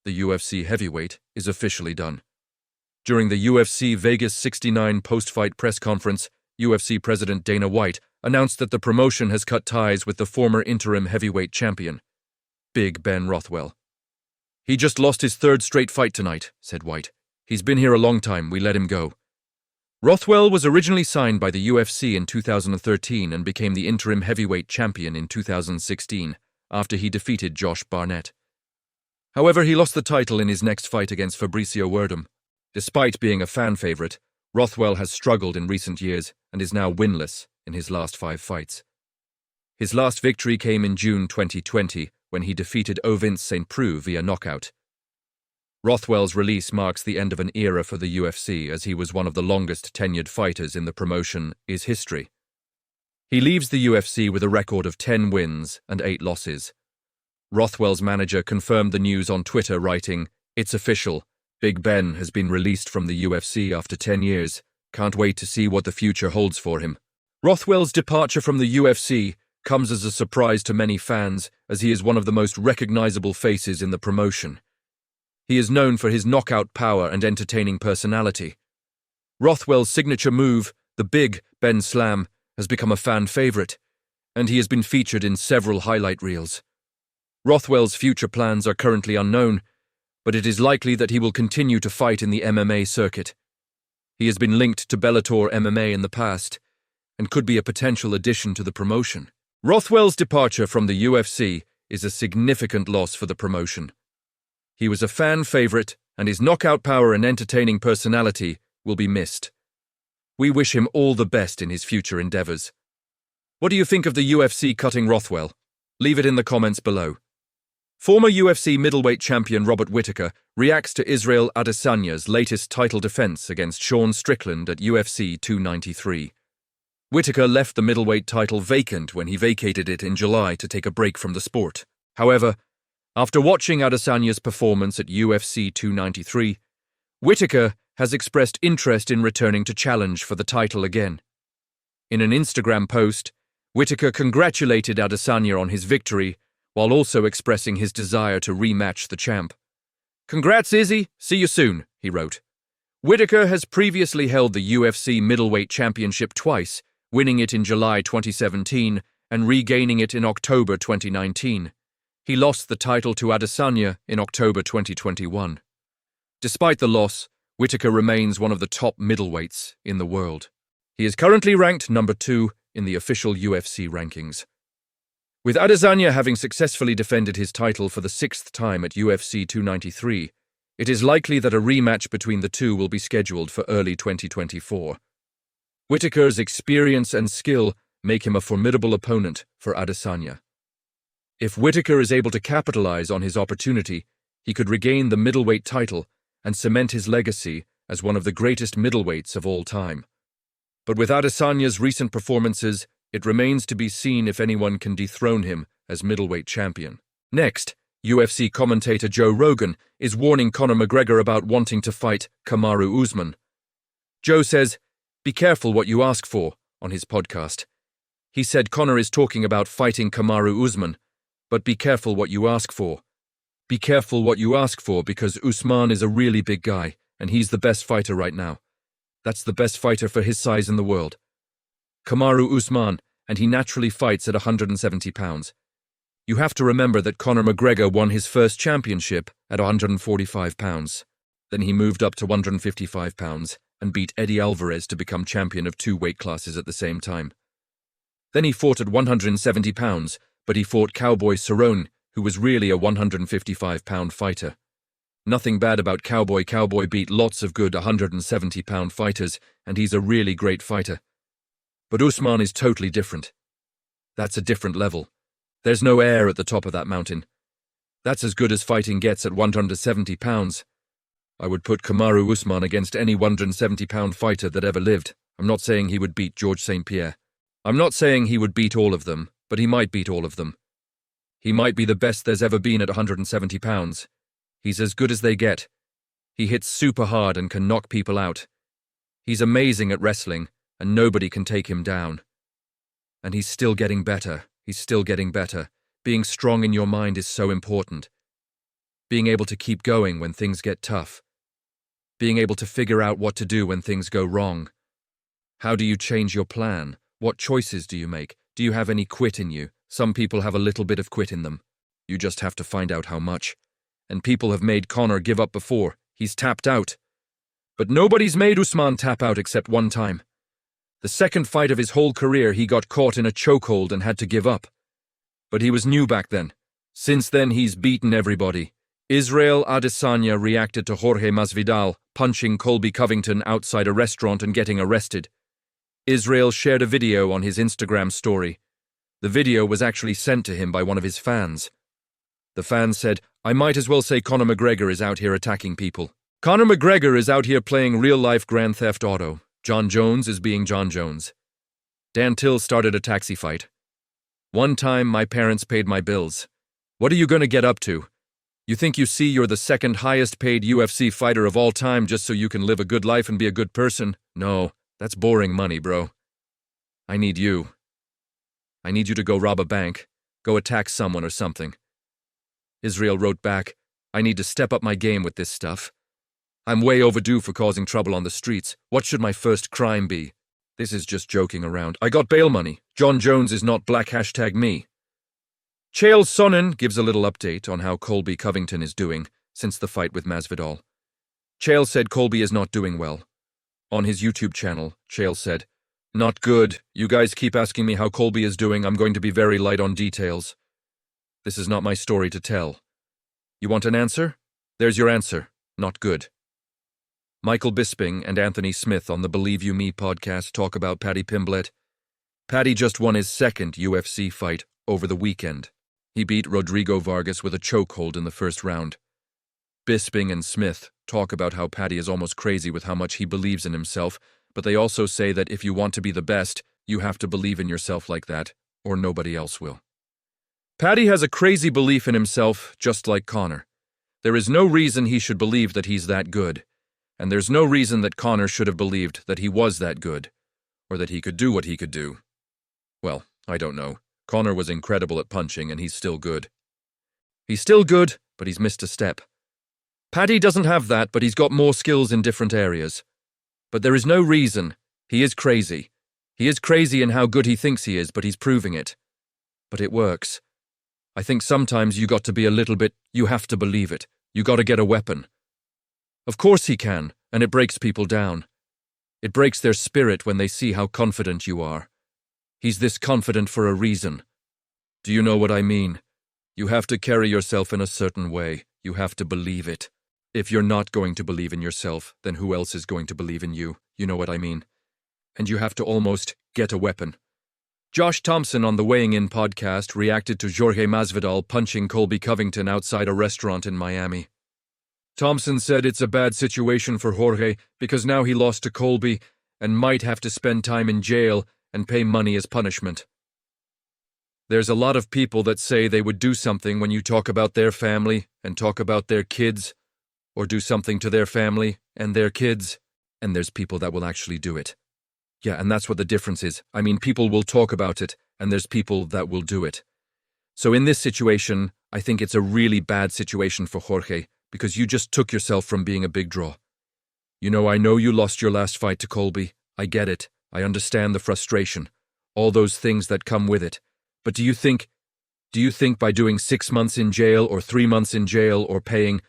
the UFC heavyweight, is officially done. During the UFC Vegas 69 post-fight press conference, UFC President Dana White announced that the promotion has cut ties with the former interim heavyweight champion, Big Ben Rothwell. "He just lost his third straight fight tonight," said White. "He's been here a long time, we let him go." Rothwell was originally signed by the UFC in 2013 and became the interim heavyweight champion in 2016, after he defeated Josh Barnett. However, he lost the title in his next fight against Fabricio Werdum. Despite being a fan favorite, Rothwell has struggled in recent years and is now winless in his last 5 fights. His last victory came in June 2020 when he defeated Ovince St. Preux via knockout. Rothwell's release marks the end of an era for the UFC, as he was one of the longest tenured fighters in the promotion is history. He leaves the UFC with a record of 10 wins and 8 losses. Rothwell's manager confirmed the news on Twitter, writing, "It's official. Big Ben has been released from the UFC after 10 years. Can't wait to see what the future holds for him." Rothwell's departure from the UFC comes as a surprise to many fans, as he is one of the most recognizable faces in the promotion. He is known for his knockout power and entertaining personality. Rothwell's signature move, the Big Ben Slam, has become a fan favorite, and he has been featured in several highlight reels. Rothwell's future plans are currently unknown, but it is likely that he will continue to fight in the MMA circuit. He has been linked to Bellator MMA in the past, and could be a potential addition to the promotion. Rothwell's departure from the UFC is a significant loss for the promotion. He was a fan favorite, and his knockout power and entertaining personality will be missed. We wish him all the best in his future endeavors. What do you think of the UFC cutting Rothwell? Leave it in the comments below. Former UFC middleweight champion Robert Whittaker reacts to Israel Adesanya's latest title defense against Sean Strickland at UFC 293. Whittaker left the middleweight title vacant when he vacated it in July to take a break from the sport. However, after watching Adesanya's performance at UFC 293, Whittaker has expressed interest in returning to challenge for the title again. In an Instagram post, Whittaker congratulated Adesanya on his victory, while also expressing his desire to rematch the champ. "Congrats, Izzy. See you soon," he wrote. Whittaker has previously held the UFC middleweight championship twice, winning it in July 2017 and regaining it in October 2019. He lost the title to Adesanya in October 2021. Despite the loss, Whittaker remains one of the top middleweights in the world. He is currently ranked number 2 in the official UFC rankings. With Adesanya having successfully defended his title for the 6th time at UFC 293, it is likely that a rematch between the two will be scheduled for early 2024. Whittaker's experience and skill make him a formidable opponent for Adesanya. If Whittaker is able to capitalize on his opportunity, he could regain the middleweight title and cement his legacy as one of the greatest middleweights of all time. But with Adesanya's recent performances, it remains to be seen if anyone can dethrone him as middleweight champion. Next, UFC commentator Joe Rogan is warning Conor McGregor about wanting to fight Kamaru Usman. Joe says, "Be careful what you ask for," on his podcast. He said Conor is talking about fighting Kamaru Usman, but be careful what you ask for. Be careful what you ask for, because Usman is a really big guy, and he's the best fighter right now. That's the best fighter for his size in the world. Kamaru Usman, and he naturally fights at 170 pounds. You have to remember that Conor McGregor won his first championship at 145 pounds. Then he moved up to 155 pounds and beat Eddie Alvarez to become champion of 2 weight classes at the same time. Then he fought at 170 pounds, but he fought Cowboy Cerrone, who was really a 155-pound fighter. Nothing bad about Cowboy. Cowboy beat lots of good 170-pound fighters, and he's a really great fighter. But Usman is totally different. That's a different level. There's no air at the top of that mountain. That's as good as fighting gets at 170 pounds. I would put Kamaru Usman against any 170-pound fighter that ever lived. I'm not saying he would beat George St. Pierre. I'm not saying he would beat all of them, but he might beat all of them. He might be the best there's ever been at 170 pounds. He's as good as they get. He hits super hard and can knock people out. He's amazing at wrestling, and nobody can take him down. And he's still getting better. He's still getting better. Being strong in your mind is so important. being able to keep going when things get tough, being able to figure out what to do when things go wrong. How do you change your plan? What choices do you make? Do you have any quit in you? Some people have a little bit of quit in them. You just have to find out how much. And people have made Conor give up before. He's tapped out. But nobody's made Usman tap out except one time. The second fight of his whole career, he got caught in a chokehold and had to give up. But he was new back then. Since then, he's beaten everybody. Israel Adesanya reacted to Jorge Masvidal punching Colby Covington outside a restaurant and getting arrested. Israel shared a video on his Instagram story. The video was actually sent to him by one of his fans. The fan said, "I might as well say Conor McGregor is out here attacking people. Conor McGregor is out here playing real-life Grand Theft Auto. John Jones is being John Jones. Dan Till started a taxi fight. One time, my parents paid my bills. What are you going to get up to? You think you see you're the second highest paid UFC fighter of all time just so you can live a good life and be a good person? No, that's boring money, bro. I need you. I need you to go rob a bank, go attack someone or something." Israel wrote back, "I need to step up my game with this stuff. I'm way overdue for causing trouble on the streets. What should my first crime be? This is just joking around. I got bail money. John Jones is not black #me. Chael Sonnen gives a little update on how Colby Covington is doing since the fight with Masvidal. Chael said Colby is not doing well. On his YouTube channel, Chael said, "Not good. You guys keep asking me how Colby is doing. I'm going to be very light on details. This is not my story to tell. You want an answer? There's your answer. Not good." Michael Bisping and Anthony Smith on the Believe You Me podcast talk about Paddy Pimblett. Paddy just won his second UFC fight over the weekend. He beat Rodrigo Vargas with a chokehold in the first round. Bisping and Smith talk about how Paddy is almost crazy with how much he believes in himself, but they also say that if you want to be the best, you have to believe in yourself like that, or nobody else will. Paddy has a crazy belief in himself, just like Conor. There is no reason he should believe that he's that good, and there's no reason that Conor should have believed that he was that good, or that he could do what he could do. Well, I don't know. Conor was incredible at punching, and he's still good. He's still good, but he's missed a step. Paddy doesn't have that, but he's got more skills in different areas. But there is no reason. He is crazy. He is crazy in how good he thinks he is, but he's proving it. But it works. I think sometimes you got to be a little bit, you have to believe it. You got to get a weapon. Of course he can, and it breaks people down. It breaks their spirit when they see how confident you are. He's this confident for a reason. Do you know what I mean? You have to carry yourself in a certain way. You have to believe it. If you're not going to believe in yourself, then who else is going to believe in you? You know what I mean? And you have to almost get a weapon. Josh Thompson on the Weighing In podcast reacted to Jorge Masvidal punching Colby Covington outside a restaurant in Miami. Thompson said it's a bad situation for Jorge because now he lost to Colby and might have to spend time in jail and pay money as punishment. There's a lot of people that say they would do something when you talk about their family and talk about their kids, or do something to their family and their kids, and there's people that will actually do it. Yeah, and that's what the difference is. I mean, people will talk about it, and there's people that will do it. So in this situation, I think it's a really bad situation for Jorge, because you just took yourself from being a big draw. You know, I know you lost your last fight to Colby. I get it. I understand the frustration, all those things that come with it. But do you think by doing 6 months in jail or 3 months in jail or paying